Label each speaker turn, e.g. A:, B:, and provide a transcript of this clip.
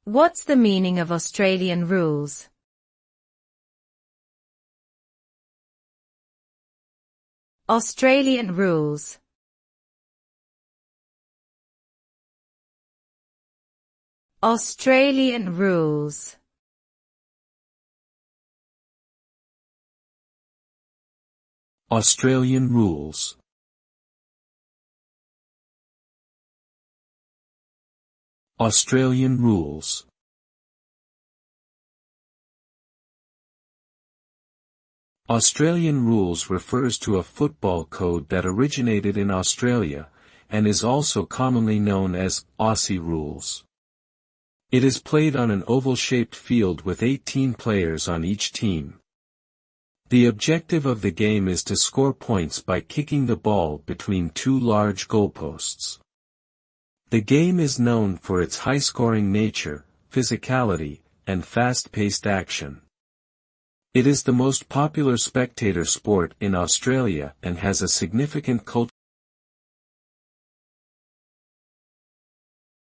A: What's the meaning of Australian rules? Australian rules. Australian rules.
B: Australian rules. Australian rules. Australian rules refers to a football code that originated in Australia, and is also commonly known as Aussie rules. It is played on an oval-shaped field with 18 players on each team. The objective of the game is to score points by kicking the ball between two large goalposts. The game is known for its high-scoring nature, physicality, and fast-paced action. It is the most popular spectator sport in Australia and has a significant cultural